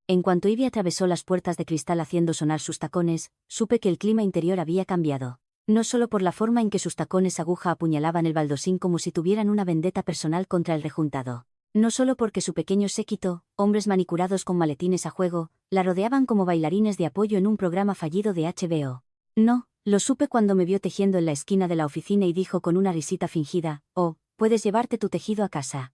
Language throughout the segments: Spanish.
En cuanto Ivy atravesó las puertas de cristal haciendo sonar sus tacones, supe que el clima interior había cambiado. No solo por la forma en que sus tacones aguja apuñalaban el baldosín como si tuvieran una vendetta personal contra el rejuntado. No solo porque su pequeño séquito, hombres manicurados con maletines a juego, la rodeaban como bailarines de apoyo en un programa fallido de HBO. No, lo supe cuando me vio tejiendo en la esquina de la oficina y dijo con una risita fingida: «Oh, puedes llevarte tu tejido a casa.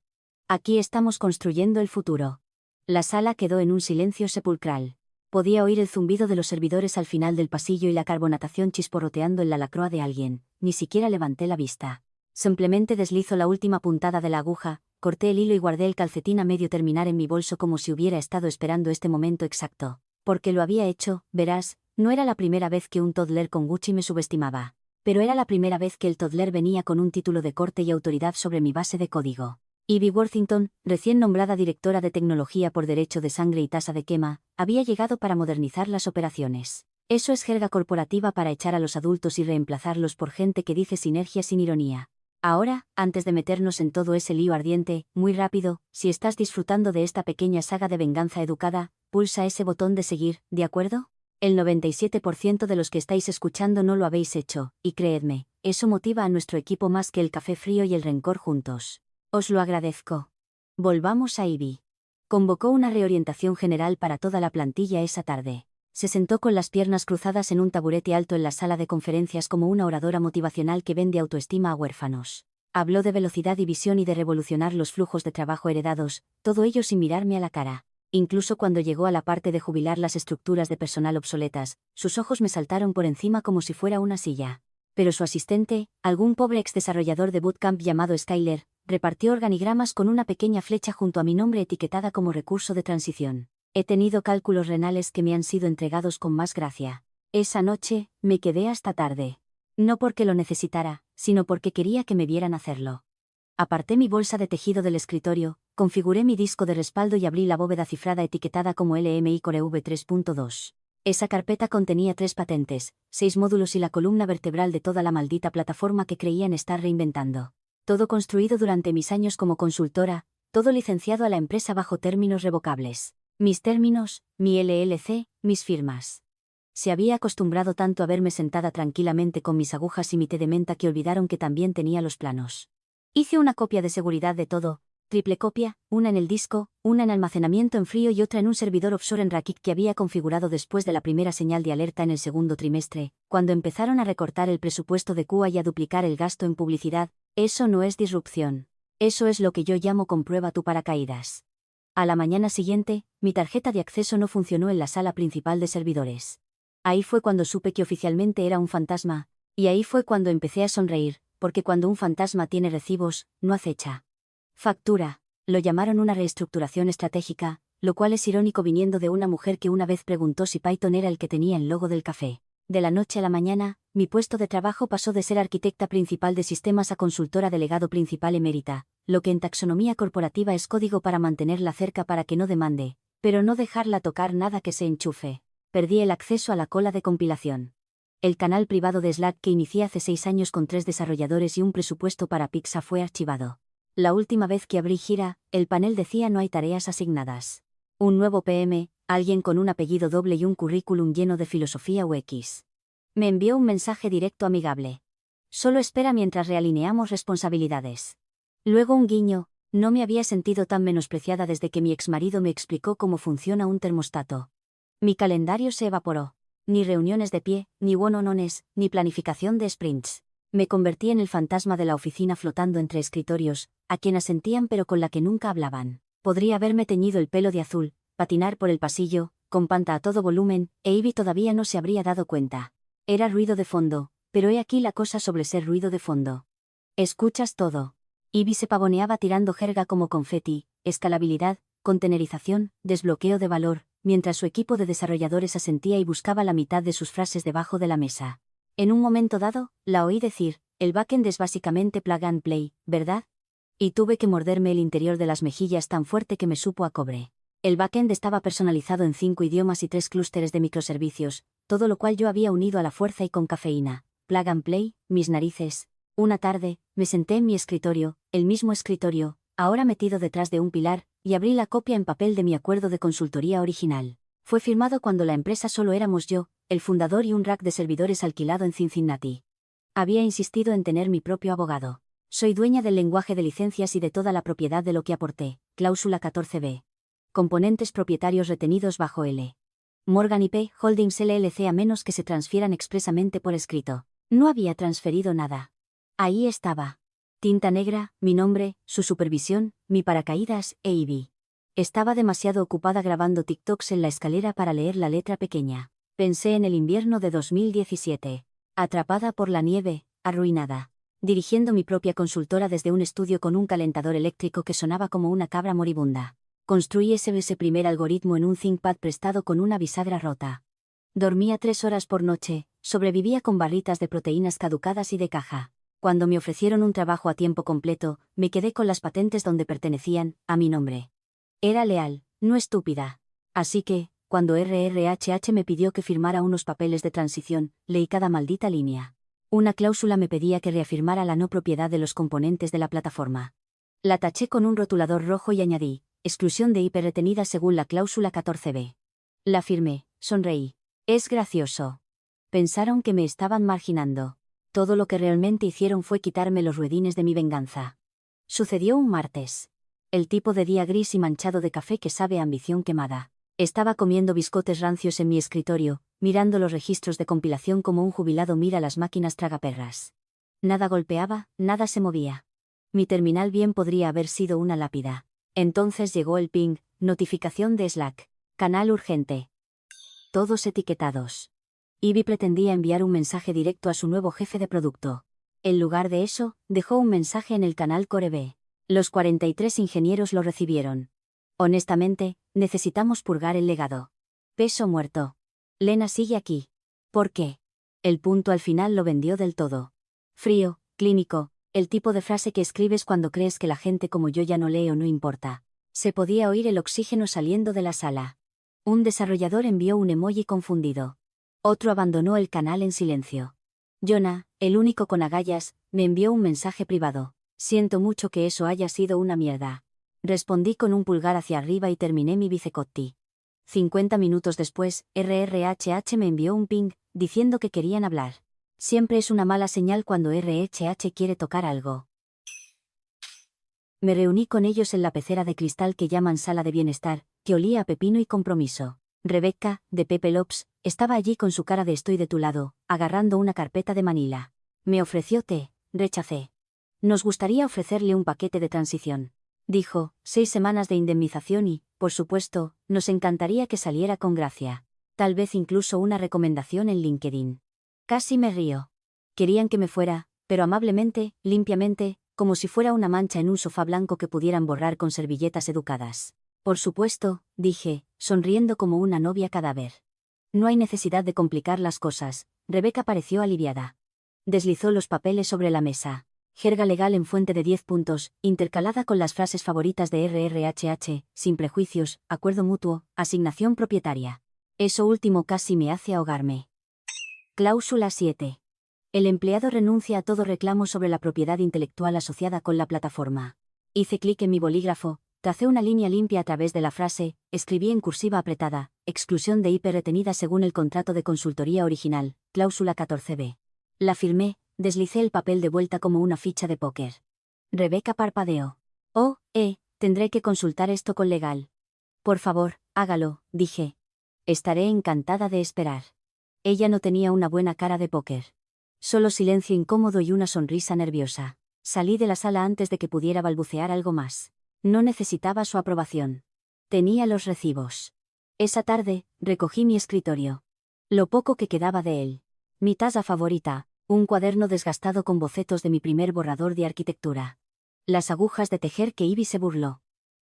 Aquí estamos construyendo el futuro». La sala quedó en un silencio sepulcral. Podía oír el zumbido de los servidores al final del pasillo y la carbonatación chisporroteando en la lacroa de alguien. Ni siquiera levanté la vista. Simplemente deslizo la última puntada de la aguja, corté el hilo y guardé el calcetín a medio terminar en mi bolso como si hubiera estado esperando este momento exacto. Porque lo había hecho, verás, no era la primera vez que un toddler con Gucci me subestimaba. Pero era la primera vez que el toddler venía con un título de corte y autoridad sobre mi base de código. Ivy Worthington, recién nombrada directora de tecnología por derecho de sangre y tasa de quema, había llegado para modernizar las operaciones. Eso es jerga corporativa para echar a los adultos y reemplazarlos por gente que dice sinergia sin ironía. Ahora, antes de meternos en todo ese lío ardiente, muy rápido, si estás disfrutando de esta pequeña saga de venganza educada, pulsa ese botón de seguir, ¿de acuerdo? El 97% de los que estáis escuchando no lo habéis hecho, y creedme, eso motiva a nuestro equipo más que el café frío y el rencor juntos. Os lo agradezco. Volvamos a Ivy. Convocó una reorientación general para toda la plantilla esa tarde. Se sentó con las piernas cruzadas en un taburete alto en la sala de conferencias como una oradora motivacional que vende autoestima a huérfanos. Habló de velocidad y visión y de revolucionar los flujos de trabajo heredados, todo ello sin mirarme a la cara. Incluso cuando llegó a la parte de jubilar las estructuras de personal obsoletas, sus ojos me saltaron por encima como si fuera una silla. Pero su asistente, algún pobre exdesarrollador de bootcamp llamado Skyler, repartió organigramas con una pequeña flecha junto a mi nombre etiquetada como recurso de transición. He tenido cálculos renales que me han sido entregados con más gracia. Esa noche, me quedé hasta tarde. No porque lo necesitara, sino porque quería que me vieran hacerlo. Aparté mi bolsa de tejido del escritorio, configuré mi disco de respaldo y abrí la bóveda cifrada etiquetada como LMI Core V3.2. Esa carpeta contenía 3 patentes, 6 módulos y la columna vertebral de toda la maldita plataforma que creían estar reinventando. Todo construido durante mis años como consultora, todo licenciado a la empresa bajo términos revocables. Mis términos, mi LLC, mis firmas. Se había acostumbrado tanto a verme sentada tranquilamente con mis agujas y mi té de menta que olvidaron que también tenía los planos. Hice una copia de seguridad de todo, triple copia, una en el disco, una en almacenamiento en frío y otra en un servidor offshore en Rackit que había configurado después de la primera señal de alerta en el segundo trimestre, cuando empezaron a recortar el presupuesto de QA y a duplicar el gasto en publicidad. Eso no es disrupción. Eso es lo que yo llamo comprueba tu paracaídas. A la mañana siguiente, mi tarjeta de acceso no funcionó en la sala principal de servidores. Ahí fue cuando supe que oficialmente era un fantasma, y ahí fue cuando empecé a sonreír, porque cuando un fantasma tiene recibos, no acecha. Factura. Lo llamaron una reestructuración estratégica, lo cual es irónico viniendo de una mujer que una vez preguntó si Python era el que tenía el logo del café. De la noche a la mañana, mi puesto de trabajo pasó de ser arquitecta principal de sistemas a consultora delegado principal emérita, lo que en taxonomía corporativa es código para mantenerla cerca para que no demande, pero no dejarla tocar nada que se enchufe. Perdí el acceso a la cola de compilación. El canal privado de Slack que inicié hace 6 años con 3 desarrolladores y un presupuesto para Pizza fue archivado. La última vez que abrí Gira, el panel decía no hay tareas asignadas. Un nuevo PM, alguien con un apellido doble y un currículum lleno de filosofía UX. Me envió un mensaje directo amigable. Solo espera mientras realineamos responsabilidades. Luego un guiño, no me había sentido tan menospreciada desde que mi exmarido me explicó cómo funciona un termostato. Mi calendario se evaporó. Ni reuniones de pie, ni one-on-ones, ni planificación de sprints. Me convertí en el fantasma de la oficina flotando entre escritorios, a quien asentían pero con la que nunca hablaban. Podría haberme teñido el pelo de azul, patinar por el pasillo, con panta a todo volumen, e Ivy todavía no se habría dado cuenta. Era ruido de fondo, pero he aquí la cosa sobre ser ruido de fondo. Escuchas todo. Ivy se pavoneaba tirando jerga como confeti, escalabilidad, contenerización, desbloqueo de valor, mientras su equipo de desarrolladores asentía y buscaba la mitad de sus frases debajo de la mesa. En un momento dado, la oí decir, el backend es básicamente plug and play, ¿verdad? Y tuve que morderme el interior de las mejillas tan fuerte que me supo a cobre. El backend estaba personalizado en 5 idiomas y 3 clústeres de microservicios, todo lo cual yo había unido a la fuerza y con cafeína. Plug and play, mis narices. Una tarde, me senté en mi escritorio, el mismo escritorio, ahora metido detrás de un pilar, y abrí la copia en papel de mi acuerdo de consultoría original. Fue firmado cuando la empresa solo éramos yo, el fundador y un rack de servidores alquilado en Cincinnati. Había insistido en tener mi propio abogado. Soy dueña del lenguaje de licencias y de toda la propiedad de lo que aporté. Cláusula 14b. Componentes propietarios retenidos bajo L. Morgan IP Holdings LLC a menos que se transfieran expresamente por escrito. No había transferido nada. Ahí estaba. Tinta negra, mi nombre, su supervisión, mi paracaídas, EIB. Estaba demasiado ocupada grabando TikToks en la escalera para leer la letra pequeña. Pensé en el invierno de 2017. Atrapada por la nieve, arruinada. Dirigiendo mi propia consultora desde un estudio con un calentador eléctrico que sonaba como una cabra moribunda. Construí ese primer algoritmo en un ThinkPad prestado con una bisagra rota. Dormía 3 horas por noche, sobrevivía con barritas de proteínas caducadas y de caja. Cuando me ofrecieron un trabajo a tiempo completo, me quedé con las patentes donde pertenecían, a mi nombre. Era leal, no estúpida. Así que, cuando RRHH me pidió que firmara unos papeles de transición, leí cada maldita línea. Una cláusula me pedía que reafirmara la no propiedad de los componentes de la plataforma. La taché con un rotulador rojo y añadí, exclusión de IP retenida según la cláusula 14b. La firmé, sonreí. Es gracioso. Pensaron que me estaban marginando. Todo lo que realmente hicieron fue quitarme los ruedines de mi venganza. Sucedió un martes. El tipo de día gris y manchado de café que sabe a ambición quemada. Estaba comiendo biscotes rancios en mi escritorio, mirando los registros de compilación como un jubilado mira las máquinas tragaperras. Nada golpeaba, nada se movía. Mi terminal bien podría haber sido una lápida. Entonces llegó el ping, notificación de Slack. Canal urgente. Todos etiquetados. Ivy pretendía enviar un mensaje directo a su nuevo jefe de producto. En lugar de eso, dejó un mensaje en el canal Core B. Los 43 ingenieros lo recibieron. Honestamente, necesitamos purgar el legado. Peso muerto. Lena sigue aquí. ¿Por qué? El punto al final lo vendió del todo. Frío, clínico, el tipo de frase que escribes cuando crees que la gente como yo ya no lee o no importa. Se podía oír el oxígeno saliendo de la sala. Un desarrollador envió un emoji confundido. Otro abandonó el canal en silencio. Jonah, el único con agallas, me envió un mensaje privado. Siento mucho que eso haya sido una mierda. Respondí con un pulgar hacia arriba y terminé mi bicecotti. 50 minutos después, RRHH me envió un ping, diciendo que querían hablar. Siempre es una mala señal cuando RHH quiere tocar algo. Me reuní con ellos en la pecera de cristal que llaman sala de bienestar, que olía a pepino y compromiso. Rebecca, de Pepe Lops, estaba allí con su cara de estoy de tu lado, agarrando una carpeta de Manila. Me ofreció té, rechacé. Nos gustaría ofrecerle un paquete de transición. Dijo, 6 semanas de indemnización y, por supuesto, nos encantaría que saliera con gracia. Tal vez incluso una recomendación en LinkedIn. Casi me río. Querían que me fuera, pero amablemente, limpiamente, como si fuera una mancha en un sofá blanco que pudieran borrar con servilletas educadas. Por supuesto, dije, sonriendo como una novia cadáver. No hay necesidad de complicar las cosas. Rebecca pareció aliviada. Deslizó los papeles sobre la mesa. Jerga legal en fuente de 10 puntos, intercalada con las frases favoritas de RRHH, sin prejuicios, acuerdo mutuo, asignación propietaria. Eso último casi me hace ahogarme. Cláusula 7. El empleado renuncia a todo reclamo sobre la propiedad intelectual asociada con la plataforma. Hice clic en mi bolígrafo, tracé una línea limpia a través de la frase, escribí en cursiva apretada, exclusión de IP retenida según el contrato de consultoría original, cláusula 14b. La firmé, deslicé el papel de vuelta como una ficha de póker. Rebecca parpadeó. Oh, tendré que consultar esto con legal. Por favor, hágalo, dije. Estaré encantada de esperar. Ella no tenía una buena cara de póker. Solo silencio incómodo y una sonrisa nerviosa. Salí de la sala antes de que pudiera balbucear algo más. No necesitaba su aprobación. Tenía los recibos. Esa tarde, recogí mi escritorio. Lo poco que quedaba de él. Mi taza favorita, un cuaderno desgastado con bocetos de mi primer borrador de arquitectura. Las agujas de tejer que Ivy se burló.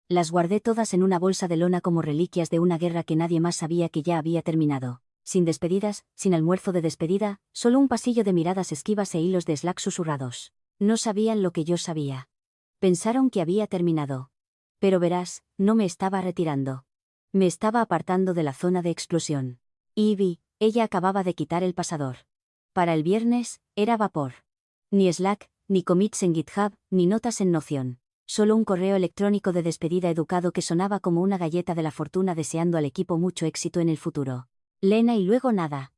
Las guardé todas en una bolsa de lona como reliquias de una guerra que nadie más sabía que ya había terminado. Sin despedidas, sin almuerzo de despedida, solo un pasillo de miradas esquivas e hilos de Slack susurrados. No sabían lo que yo sabía. Pensaron que había terminado. Pero verás, no me estaba retirando. Me estaba apartando de la zona de explosión. Ivy, ella acababa de quitar el pasador. Para el viernes, era vapor. Ni Slack, ni commits en GitHub, ni notas en Notion. Solo un correo electrónico de despedida educado que sonaba como una galleta de la fortuna deseando al equipo mucho éxito en el futuro. Lena y luego nada.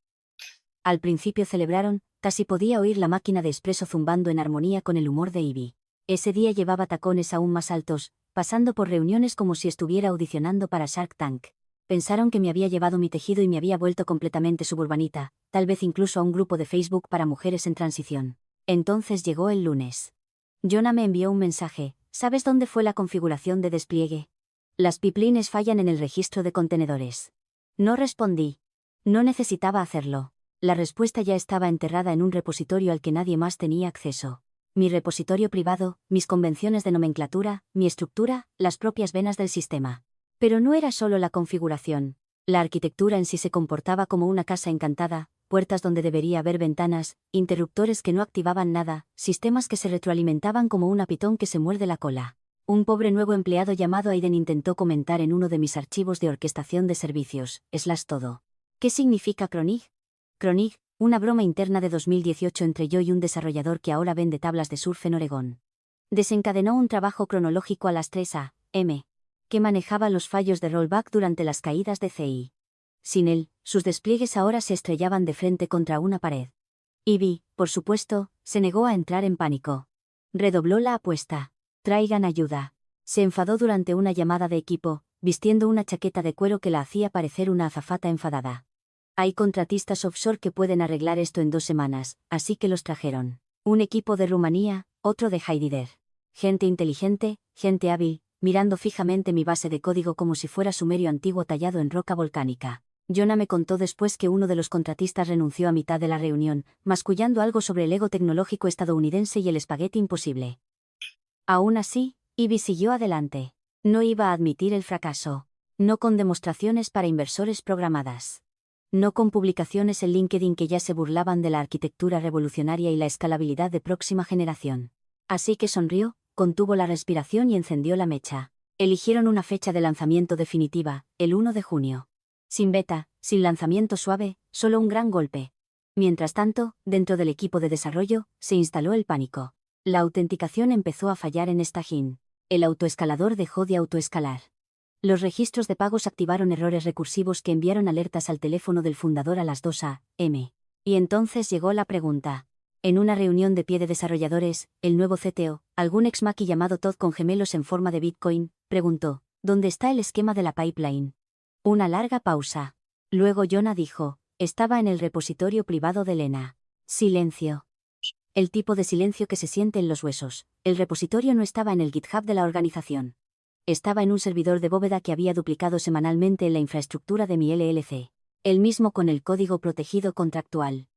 Al principio celebraron, casi podía oír la máquina de expreso zumbando en armonía con el humor de Ivy. Ese día llevaba tacones aún más altos, pasando por reuniones como si estuviera audicionando para Shark Tank. Pensaron que me había llevado mi tejido y me había vuelto completamente suburbanita, tal vez incluso a un grupo de Facebook para mujeres en transición. Entonces llegó el lunes. Jonah me envió un mensaje: ¿sabes dónde fue la configuración de despliegue? Las pipelines fallan en el registro de contenedores. No respondí. No necesitaba hacerlo. La respuesta ya estaba enterrada en un repositorio al que nadie más tenía acceso. Mi repositorio privado, mis convenciones de nomenclatura, mi estructura, las propias venas del sistema. Pero no era solo la configuración. La arquitectura en sí se comportaba como una casa encantada, puertas donde debería haber ventanas, interruptores que no activaban nada, sistemas que se retroalimentaban como una pitón que se muerde la cola. Un pobre nuevo empleado llamado Aiden intentó comentar en uno de mis archivos de orquestación de servicios, todo. ¿Qué significa Kronig? Kronig, una broma interna de 2018 entre yo y un desarrollador que ahora vende tablas de surf en Oregón. Desencadenó un trabajo cronológico a las 3 a.m. que manejaba los fallos de rollback durante las caídas de CI. Sin él, sus despliegues ahora se estrellaban de frente contra una pared. Ivy, por supuesto, se negó a entrar en pánico. Redobló la apuesta. Traigan ayuda. Se enfadó durante una llamada de equipo, vistiendo una chaqueta de cuero que la hacía parecer una azafata enfadada. Hay contratistas offshore que pueden arreglar esto en 2 semanas, así que los trajeron. Un equipo de Rumanía, otro de Heidelberg. Gente inteligente, gente hábil, mirando fijamente mi base de código como si fuera sumerio antiguo tallado en roca volcánica. Jonah me contó después que uno de los contratistas renunció a mitad de la reunión, mascullando algo sobre el ego tecnológico estadounidense y el espagueti imposible. Aún así, Ivy siguió adelante. No iba a admitir el fracaso. No con demostraciones para inversores programadas. No con publicaciones en LinkedIn que ya se burlaban de la arquitectura revolucionaria y la escalabilidad de próxima generación. Así que sonrió, contuvo la respiración y encendió la mecha. Eligieron una fecha de lanzamiento definitiva, el 1 de junio. Sin beta, sin lanzamiento suave, solo un gran golpe. Mientras tanto, dentro del equipo de desarrollo, se instaló el pánico. La autenticación empezó a fallar en Staging. El autoescalador dejó de autoescalar. Los registros de pagos activaron errores recursivos que enviaron alertas al teléfono del fundador a las 2 a.m. Y entonces llegó la pregunta. En una reunión de pie de desarrolladores, el nuevo CTO, algún ex-maqui llamado Todd con gemelos en forma de Bitcoin, preguntó: ¿dónde está el esquema de la pipeline? Una larga pausa. Luego Jonah dijo: estaba en el repositorio privado de Lena. Silencio. El tipo de silencio que se siente en los huesos. El repositorio no estaba en el GitHub de la organización. Estaba en un servidor de bóveda que había duplicado semanalmente en la infraestructura de mi LLC. El mismo con el código protegido contractual.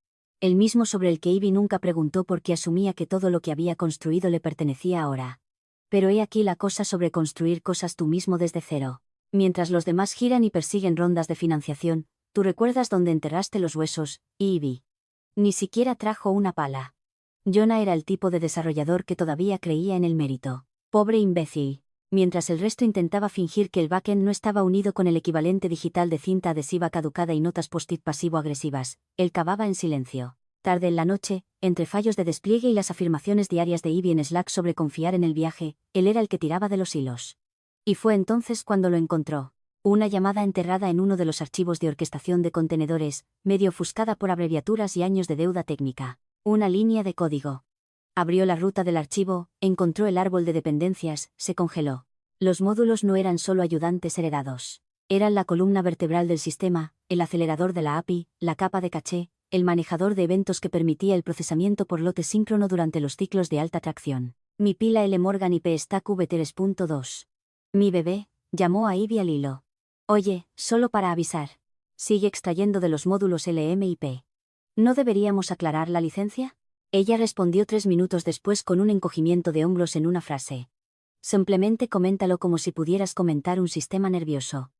El mismo sobre el que Ivy nunca preguntó porque asumía que todo lo que había construido le pertenecía ahora. Pero he aquí la cosa sobre construir cosas tú mismo desde cero. Mientras los demás giran y persiguen rondas de financiación, tú recuerdas dónde enterraste los huesos, Ivy. Ni siquiera trajo una pala. Jonah era el tipo de desarrollador que todavía creía en el mérito. Pobre imbécil. Mientras el resto intentaba fingir que el backend no estaba unido con el equivalente digital de cinta adhesiva caducada y notas post-it pasivo-agresivas, él cavaba en silencio. Tarde en la noche, entre fallos de despliegue y las afirmaciones diarias de Ivy en Slack sobre confiar en el viaje, él era el que tiraba de los hilos. Y fue entonces cuando lo encontró. Una llamada enterrada en uno de los archivos de orquestación de contenedores, medio ofuscada por abreviaturas y años de deuda técnica. Una línea de código. Abrió la ruta del archivo, encontró el árbol de dependencias, se congeló. Los módulos no eran solo ayudantes heredados. Eran la columna vertebral del sistema, el acelerador de la API, la capa de caché, el manejador de eventos que permitía el procesamiento por lote síncrono durante los ciclos de alta tracción. Mi pila L Morgan IP Stack V3.2. Mi bebé, llamó a Ivy al hilo. Oye, solo para avisar. Sigue extrayendo de los módulos LMIP. ¿No deberíamos aclarar la licencia? Ella respondió 3 minutos después con un encogimiento de hombros en una frase. Simplemente coméntalo como si pudieras comentar un sistema nervioso.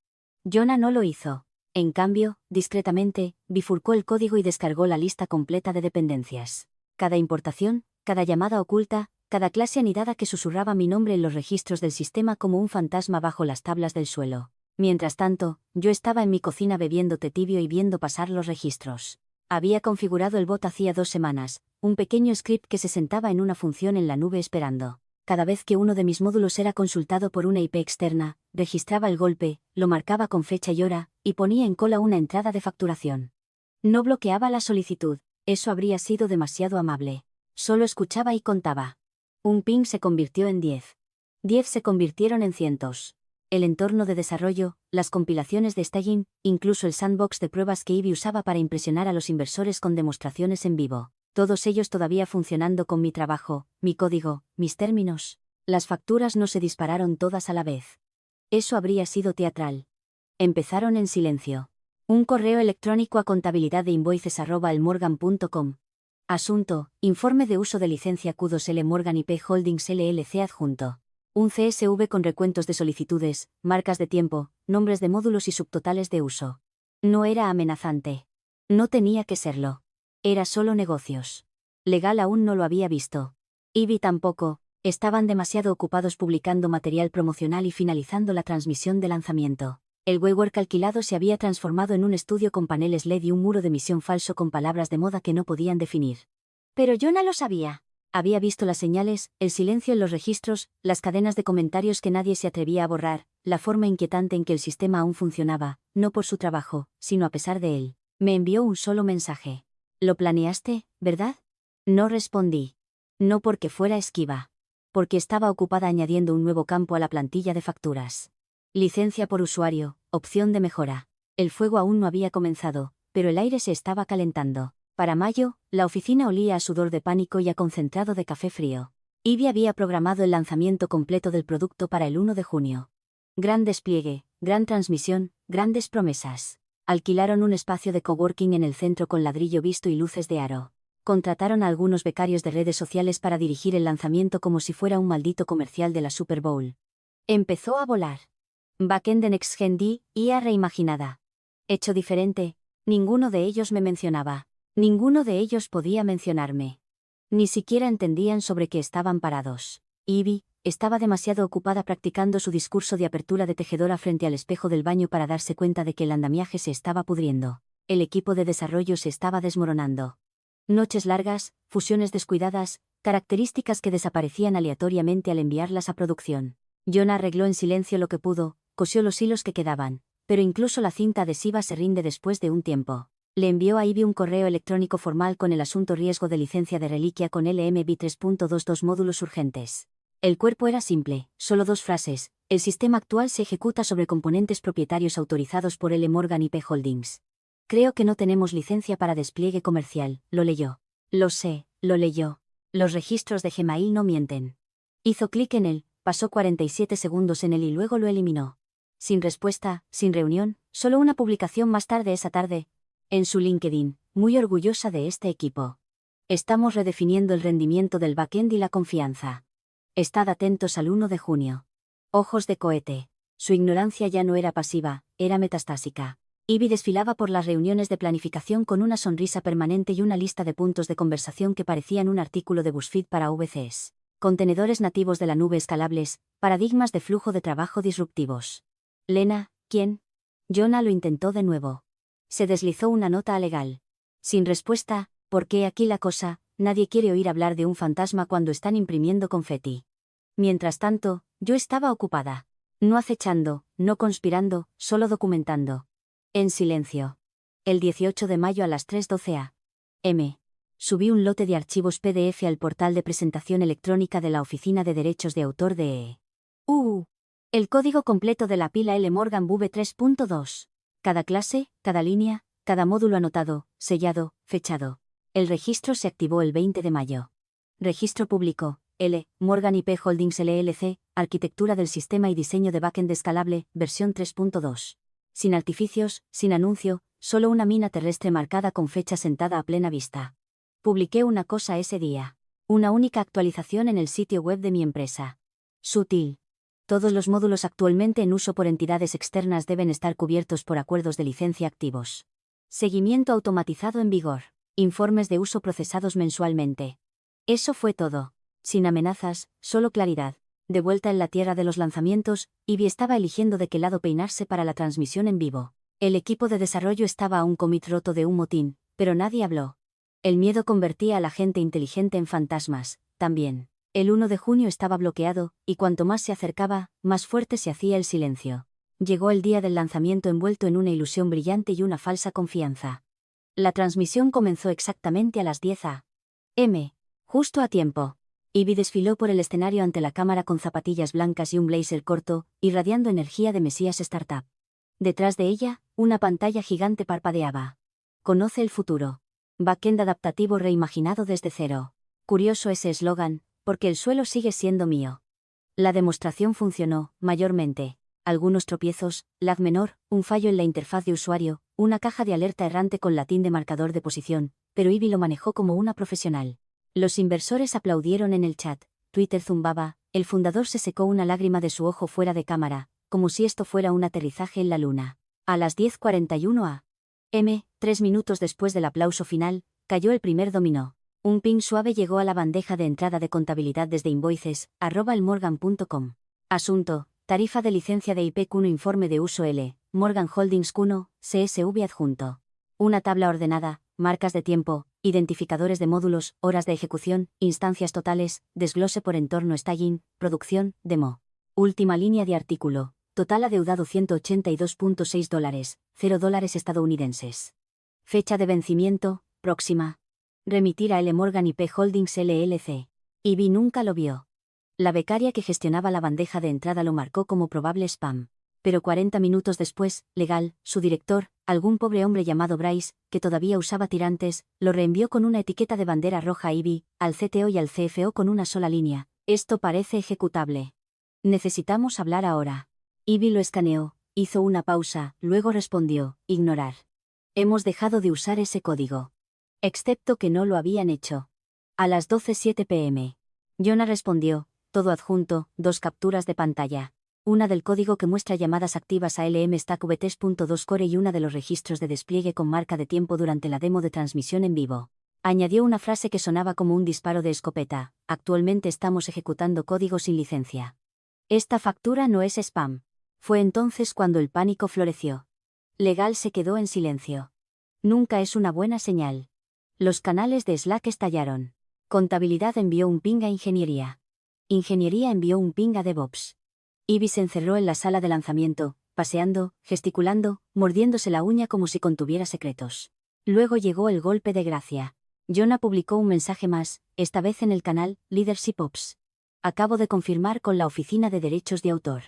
Jonah no lo hizo. En cambio, discretamente, bifurcó el código y descargó la lista completa de dependencias. Cada importación, cada llamada oculta, cada clase anidada que susurraba mi nombre en los registros del sistema como un fantasma bajo las tablas del suelo. Mientras tanto, yo estaba en mi cocina bebiendo té tibio y viendo pasar los registros. Había configurado el bot hacía 2 semanas, un pequeño script que se sentaba en una función en la nube esperando. Cada vez que uno de mis módulos era consultado por una IP externa, registraba el golpe, lo marcaba con fecha y hora, y ponía en cola una entrada de facturación. No bloqueaba la solicitud, eso habría sido demasiado amable. Solo escuchaba y contaba. Un ping se convirtió en 10. 10 se convirtieron en cientos. El entorno de desarrollo, las compilaciones de staging, incluso el sandbox de pruebas que Ivy usaba para impresionar a los inversores con demostraciones en vivo. Todos ellos todavía funcionando con mi trabajo, mi código, mis términos. Las facturas no se dispararon todas a la vez. Eso habría sido teatral. Empezaron en silencio. Un correo electrónico a contabilidad de invoices@elmorgan.com. Asunto: informe de uso de licencia Q2L Morgan IP Holdings LLC adjunto. Un CSV con recuentos de solicitudes, marcas de tiempo, nombres de módulos y subtotales de uso. No era amenazante. No tenía que serlo. Era solo negocios. Legal aún no lo había visto. Ivy tampoco, estaban demasiado ocupados publicando material promocional y finalizando la transmisión de lanzamiento. El WeWork alquilado se había transformado en un estudio con paneles LED y un muro de emisión falso con palabras de moda que no podían definir. Pero yo no lo sabía. Había visto las señales, el silencio en los registros, las cadenas de comentarios que nadie se atrevía a borrar, la forma inquietante en que el sistema aún funcionaba, no por su trabajo, sino a pesar de él. Me envió un solo mensaje. «¿Lo planeaste, verdad?» No respondí. No porque fuera esquiva. Porque estaba ocupada añadiendo un nuevo campo a la plantilla de facturas. Licencia por usuario, opción de mejora. El fuego aún no había comenzado, pero el aire se estaba calentando. Para mayo, la oficina olía a sudor de pánico y a concentrado de café frío. Ivy había programado el lanzamiento completo del producto para el 1 de junio. Gran despliegue, gran transmisión, grandes promesas. Alquilaron un espacio de coworking en el centro con ladrillo visto y luces de aro. Contrataron a algunos becarios de redes sociales para dirigir el lanzamiento como si fuera un maldito comercial de la Super Bowl. Empezó a volar. Backend de NextGen D, IA reimaginada. Hecho diferente, ninguno de ellos me mencionaba. Ninguno de ellos podía mencionarme. Ni siquiera entendían sobre qué estaban parados. Ivy estaba demasiado ocupada practicando su discurso de apertura de tejedora frente al espejo del baño para darse cuenta de que el andamiaje se estaba pudriendo. El equipo de desarrollo se estaba desmoronando. Noches largas, fusiones descuidadas, características que desaparecían aleatoriamente al enviarlas a producción. John arregló en silencio lo que pudo, cosió los hilos que quedaban, pero incluso la cinta adhesiva se rinde después de un tiempo. Le envió a Ivy un correo electrónico formal con el asunto riesgo de licencia de reliquia con LMB 3.22 módulos urgentes. El cuerpo era simple, solo 2 frases: el sistema actual se ejecuta sobre componentes propietarios autorizados por L. Morgan IP Holdings. Creo que no tenemos licencia para despliegue comercial, lo leyó. Lo sé, lo leyó. Los registros de Gmail no mienten. Hizo clic en él, pasó 47 segundos en él y luego lo eliminó. Sin respuesta, sin reunión, solo una publicación más tarde esa tarde. En su LinkedIn, muy orgullosa de este equipo. Estamos redefiniendo el rendimiento del backend y la confianza. Estad atentos al 1 de junio. Ojos de cohete. Su ignorancia ya no era pasiva, era metastásica. Ivy desfilaba por las reuniones de planificación con una sonrisa permanente y una lista de puntos de conversación que parecían un artículo de BuzzFeed para VCs. Contenedores nativos de la nube escalables, paradigmas de flujo de trabajo disruptivos. Lena, ¿quién? Jonah lo intentó de nuevo. Se deslizó una nota legal. Sin respuesta, porque aquí la cosa, nadie quiere oír hablar de un fantasma cuando están imprimiendo confeti. Mientras tanto, yo estaba ocupada. No acechando, no conspirando, solo documentando. En silencio. El 18 de mayo a las 3:12 a.m. Subí un lote de archivos PDF al portal de presentación electrónica de la Oficina de Derechos de Autor de el código completo de la pila L. Morgan V 3.2. Cada clase, cada línea, cada módulo anotado, sellado, fechado. El registro se activó el 20 de mayo. Registro público, L. Morgan IP Holdings LLC, arquitectura del sistema y diseño de backend escalable, versión 3.2. Sin artificios, sin anuncio, solo una mina terrestre marcada con fecha sentada a plena vista. Publiqué una cosa ese día. Una única actualización en el sitio web de mi empresa. Sutil. Todos los módulos actualmente en uso por entidades externas deben estar cubiertos por acuerdos de licencia activos. Seguimiento automatizado en vigor. Informes de uso procesados mensualmente. Eso fue todo. Sin amenazas, solo claridad. De vuelta en la tierra de los lanzamientos, Ivy estaba eligiendo de qué lado peinarse para la transmisión en vivo. El equipo de desarrollo estaba a un commit roto de un motín, pero nadie habló. El miedo convertía a la gente inteligente en fantasmas, también. El 1 de junio estaba bloqueado, y cuanto más se acercaba, más fuerte se hacía el silencio. Llegó el día del lanzamiento envuelto en una ilusión brillante y una falsa confianza. La transmisión comenzó exactamente a las 10 a.m., justo a tiempo. Ivy desfiló por el escenario ante la cámara con zapatillas blancas y un blazer corto, irradiando energía de Mesías Startup. Detrás de ella, una pantalla gigante parpadeaba. Conoce el futuro. Backend adaptativo reimaginado desde cero. Curioso ese eslogan, porque el suelo sigue siendo mío. La demostración funcionó, mayormente. Algunos tropiezos, lag menor, un fallo en la interfaz de usuario, una caja de alerta errante con latín de marcador de posición, pero Ivy lo manejó como una profesional. Los inversores aplaudieron en el chat, Twitter zumbaba, el fundador se secó una lágrima de su ojo fuera de cámara, como si esto fuera un aterrizaje en la luna. A las 10:41 a.m., 3 minutos después del aplauso final, cayó el primer dominó. Un ping suave llegó a la bandeja de entrada de contabilidad desde invoices@elmorgan.com. Asunto: tarifa de licencia de IP Cuno informe de uso L, Morgan Holdings Cuno, CSV adjunto. Una tabla ordenada, marcas de tiempo, identificadores de módulos, horas de ejecución, instancias totales, desglose por entorno staging, producción, demo. Última línea de artículo. Total adeudado $182.6, $0 estadounidenses. Fecha de vencimiento, próxima. Remitir a L. Morgan IP Holdings LLC. Ivy nunca lo vio. La becaria que gestionaba la bandeja de entrada lo marcó como probable spam. Pero 40 minutos después, Legal, su director, algún pobre hombre llamado Bryce, que todavía usaba tirantes, lo reenvió con una etiqueta de bandera roja a Ivy, al CTO y al CFO con una sola línea. Esto parece ejecutable. Necesitamos hablar ahora. Ivy lo escaneó, hizo una pausa, luego respondió, ignorar. Hemos dejado de usar ese código. Excepto que no lo habían hecho. A las 12:07 p.m. Jonah respondió, todo adjunto, 2 capturas de pantalla. Una del código que muestra llamadas activas a LM Stack V3.2 Core y una de los registros de despliegue con marca de tiempo durante la demo de transmisión en vivo. Añadió una frase que sonaba como un disparo de escopeta, actualmente estamos ejecutando código sin licencia. Esta factura no es spam. Fue entonces cuando el pánico floreció. Legal se quedó en silencio. Nunca es una buena señal. Los canales de Slack estallaron. Contabilidad envió un ping a Ingeniería. Ingeniería envió un ping a DevOps. Ivy se encerró en la sala de lanzamiento, paseando, gesticulando, mordiéndose la uña como si contuviera secretos. Luego llegó el golpe de gracia. Jonah publicó un mensaje más, esta vez en el canal Leadership Ops. Acabo de confirmar con la Oficina de Derechos de Autor.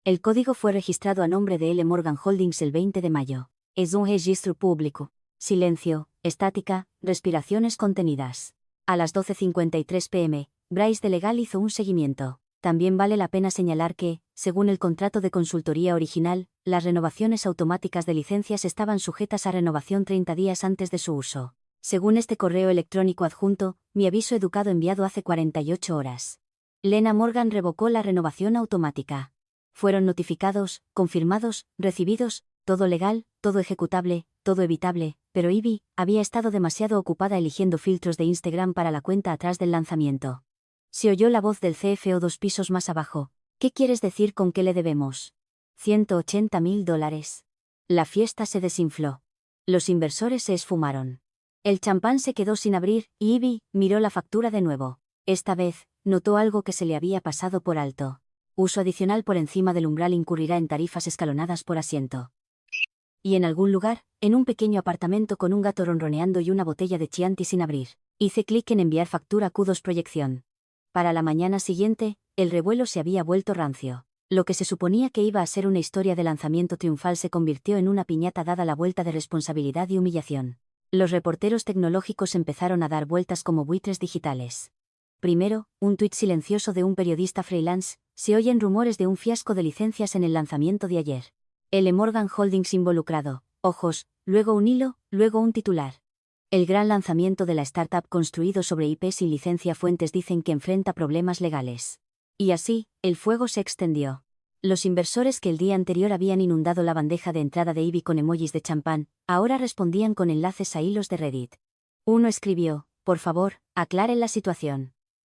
El código fue registrado a nombre de L. Morgan Holdings el 20 de mayo. Es un registro público. Silencio, estática, respiraciones contenidas. A las 12:53 p.m., Bryce de Legal hizo un seguimiento. También vale la pena señalar que, según el contrato de consultoría original, las renovaciones automáticas de licencias estaban sujetas a renovación 30 días antes de su uso. Según este correo electrónico adjunto, mi aviso educado enviado hace 48 horas. Lena Morgan revocó la renovación automática. Fueron notificados, confirmados, recibidos, todo legal, todo ejecutable, todo evitable, pero Ivy había estado demasiado ocupada eligiendo filtros de Instagram para la cuenta atrás del lanzamiento. Se oyó la voz del CFO 2 pisos más abajo. ¿Qué quieres decir con qué le debemos? $180.000. La fiesta se desinfló. Los inversores se esfumaron. El champán se quedó sin abrir, y Ivy miró la factura de nuevo. Esta vez, notó algo que se le había pasado por alto. Uso adicional por encima del umbral incurrirá en tarifas escalonadas por asiento. Y en algún lugar, en un pequeño apartamento con un gato ronroneando y una botella de Chianti sin abrir, hice clic en enviar factura Q2 proyección. Para la mañana siguiente, el revuelo se había vuelto rancio. Lo que se suponía que iba a ser una historia de lanzamiento triunfal se convirtió en una piñata dada la vuelta de responsabilidad y humillación. Los reporteros tecnológicos empezaron a dar vueltas como buitres digitales. Primero, un tuit silencioso de un periodista freelance, se oyen rumores de un fiasco de licencias en el lanzamiento de ayer. L. Morgan Holdings involucrado, ojos, luego un hilo, luego un titular. El gran lanzamiento de la startup construido sobre IP sin licencia. Fuentes dicen que enfrenta problemas legales. Y así, el fuego se extendió. Los inversores que el día anterior habían inundado la bandeja de entrada de Ivy con emojis de champán, ahora respondían con enlaces a hilos de Reddit. Uno escribió, por favor, aclaren la situación.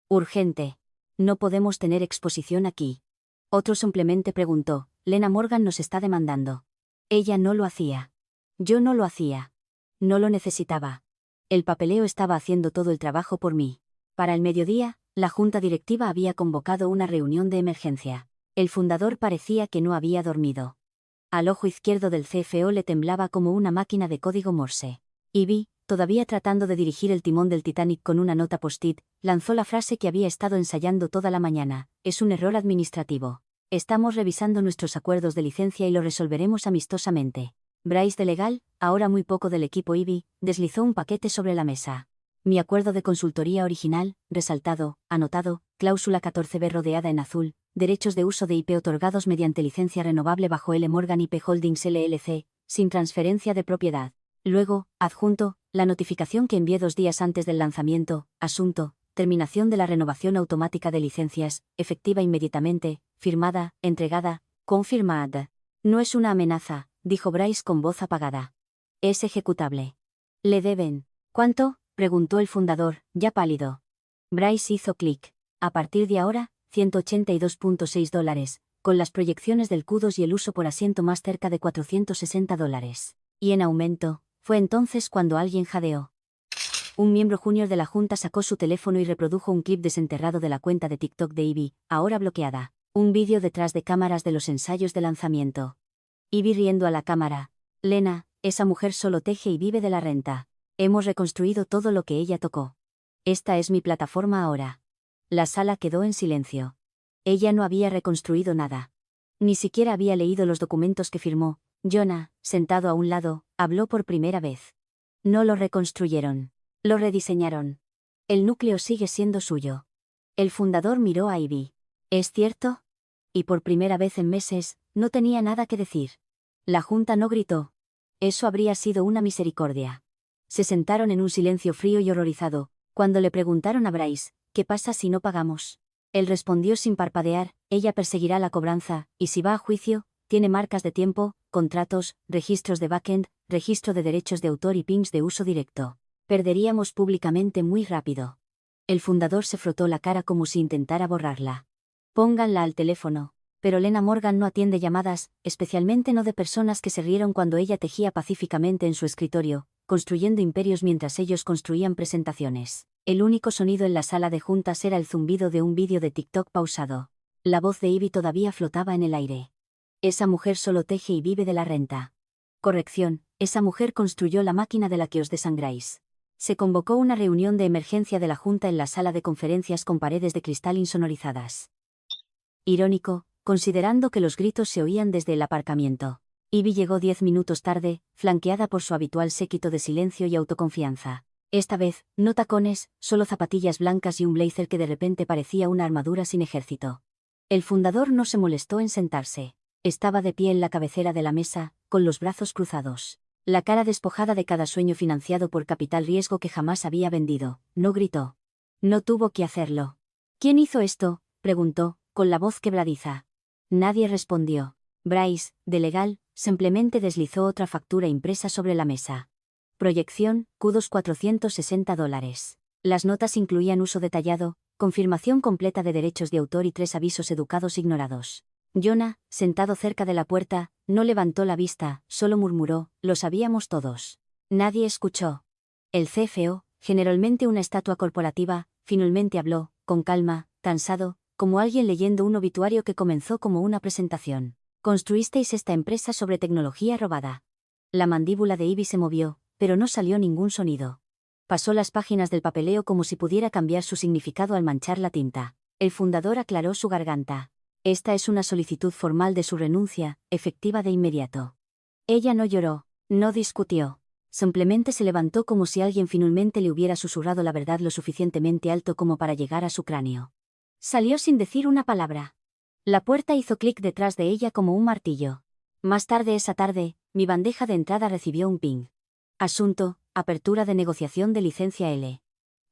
Urgente. No podemos tener exposición aquí. Otro simplemente preguntó, Lena Morgan nos está demandando. Ella no lo hacía. Yo no lo hacía. No lo necesitaba. El papeleo estaba haciendo todo el trabajo por mí. Para el mediodía, La junta directiva había convocado una reunión de emergencia. El fundador parecía que no había dormido. Al ojo izquierdo del CFO le temblaba como una máquina de código Morse. Ivy, todavía tratando de dirigir el timón del Titanic con una nota post-it, lanzó la frase que había estado ensayando toda la mañana: es un error administrativo. Estamos revisando nuestros acuerdos de licencia y lo resolveremos amistosamente. Bryce de Legal, ahora muy poco del equipo Ivy, deslizó un paquete sobre la mesa. Mi acuerdo de consultoría original, resaltado, anotado, cláusula 14b rodeada en azul, derechos de uso de IP otorgados mediante licencia renovable bajo L. Morgan IP Holdings LLC, sin transferencia de propiedad. Luego, adjunto, la notificación que envié 2 días antes del lanzamiento, asunto, terminación de la renovación automática de licencias, efectiva inmediatamente, firmada, entregada, confirmada. No es una amenaza, dijo Bryce con voz apagada. Es ejecutable. ¿Le deben? ¿Cuánto?, preguntó el fundador, ya pálido. Bryce hizo clic. A partir de ahora, $182.6, con las proyecciones del Q2 y el uso por asiento más cerca de $460. Y en aumento. Fue entonces cuando alguien jadeó. Un miembro junior de la junta sacó su teléfono y reprodujo un clip desenterrado de la cuenta de TikTok de Ivy, ahora bloqueada. Un vídeo detrás de cámaras de los ensayos de lanzamiento. Ivy riendo a la cámara. Lena, esa mujer solo teje y vive de la renta. Hemos reconstruido todo lo que ella tocó. Esta es mi plataforma ahora. La sala quedó en silencio. Ella no había reconstruido nada. Ni siquiera había leído los documentos que firmó. Jonah, sentado a un lado, habló por primera vez. No lo reconstruyeron. Lo rediseñaron. El núcleo sigue siendo suyo. El fundador miró a Ivy. ¿Es cierto? Y por primera vez en meses, no tenía nada que decir. La junta no gritó. Eso habría sido una misericordia. Se sentaron en un silencio frío y horrorizado, cuando le preguntaron a Bryce, ¿qué pasa si no pagamos? Él respondió sin parpadear, ella perseguirá la cobranza, y si va a juicio, tiene marcas de tiempo, contratos, registros de backend, registro de derechos de autor y pings de uso directo. Perderíamos públicamente muy rápido. El fundador se frotó la cara como si intentara borrarla. Pónganla al teléfono. Pero Lena Morgan no atiende llamadas, especialmente no de personas que se rieron cuando ella tejía pacíficamente en su escritorio, construyendo imperios mientras ellos construían presentaciones. El único sonido en la sala de juntas era el zumbido de un vídeo de TikTok pausado. La voz de Ivy todavía flotaba en el aire. Esa mujer solo teje y vive de la renta. Corrección, esa mujer construyó la máquina de la que os desangráis. Se convocó una reunión de emergencia de la junta en la sala de conferencias con paredes de cristal insonorizadas. Irónico, considerando que los gritos se oían desde el aparcamiento. Ivy llegó 10 minutos tarde, flanqueada por su habitual séquito de silencio y autoconfianza. Esta vez, no tacones, solo zapatillas blancas y un blazer que de repente parecía una armadura sin ejército. El fundador no se molestó en sentarse. Estaba de pie en la cabecera de la mesa, con los brazos cruzados. La cara despojada de cada sueño financiado por capital riesgo que jamás había vendido. No gritó. No tuvo que hacerlo. ¿Quién hizo esto?, preguntó, con la voz quebradiza. Nadie respondió. Bryce, de Legal, simplemente deslizó otra factura impresa sobre la mesa. Proyección, Q2 $460. Las notas incluían uso detallado, confirmación completa de derechos de autor y 3 avisos educados ignorados. Jonah, sentado cerca de la puerta, no levantó la vista, solo murmuró, lo sabíamos todos. Nadie escuchó. El CFO, generalmente una estatua corporativa, finalmente habló, con calma, cansado, como alguien leyendo un obituario que comenzó como una presentación. Construisteis esta empresa sobre tecnología robada. La mandíbula de Ivy se movió, pero no salió ningún sonido. Pasó las páginas del papeleo como si pudiera cambiar su significado al manchar la tinta. El fundador aclaró su garganta. Esta es una solicitud formal de su renuncia, efectiva de inmediato. Ella no lloró, no discutió. Simplemente se levantó como si alguien finalmente le hubiera susurrado la verdad lo suficientemente alto como para llegar a su cráneo. Salió sin decir una palabra. La puerta hizo clic detrás de ella como un martillo. Más tarde esa tarde, mi bandeja de entrada recibió un ping. Asunto, apertura de negociación de licencia L.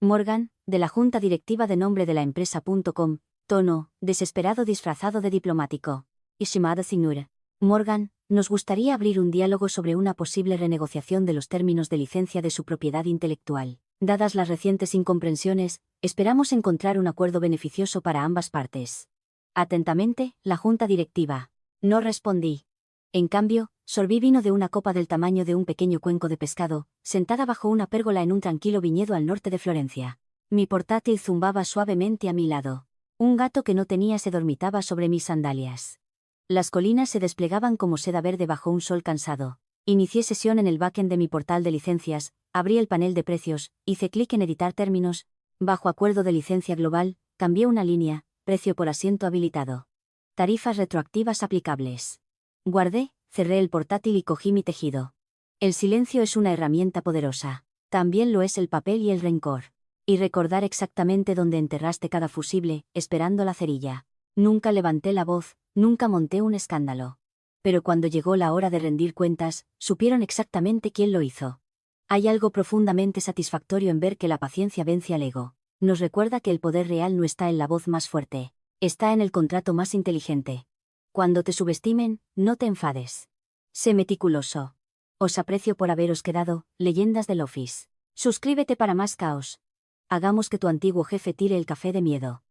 Morgan, de la junta directiva de nombre de la empresa.com, tono, desesperado disfrazado de diplomático. Ishimada Signora. Morgan, nos gustaría abrir un diálogo sobre una posible renegociación de los términos de licencia de su propiedad intelectual. Dadas las recientes incomprensiones, esperamos encontrar un acuerdo beneficioso para ambas partes. Atentamente, la junta directiva. No respondí. En cambio, sorbí vino de una copa del tamaño de un pequeño cuenco de pescado, sentada bajo una pérgola en un tranquilo viñedo al norte de Florencia. Mi portátil zumbaba suavemente a mi lado. Un gato que no tenía se dormitaba sobre mis sandalias. Las colinas se desplegaban como seda verde bajo un sol cansado. Inicié sesión en el backend de mi portal de licencias, abrí el panel de precios, hice clic en editar términos, bajo acuerdo de licencia global, cambié una línea, precio por asiento habilitado. Tarifas retroactivas aplicables. Guardé, cerré el portátil y cogí mi tejido. El silencio es una herramienta poderosa. También lo es el papel y el rencor. Y recordar exactamente dónde enterraste cada fusible, esperando la cerilla. Nunca levanté la voz, nunca monté un escándalo. Pero cuando llegó la hora de rendir cuentas, supieron exactamente quién lo hizo. Hay algo profundamente satisfactorio en ver que la paciencia vence al ego. Nos recuerda que el poder real no está en la voz más fuerte, está en el contrato más inteligente. Cuando te subestimen, no te enfades. Sé meticuloso. Os aprecio por haberos quedado, leyendas del Office. Suscríbete para más caos. Hagamos que tu antiguo jefe tire el café de miedo.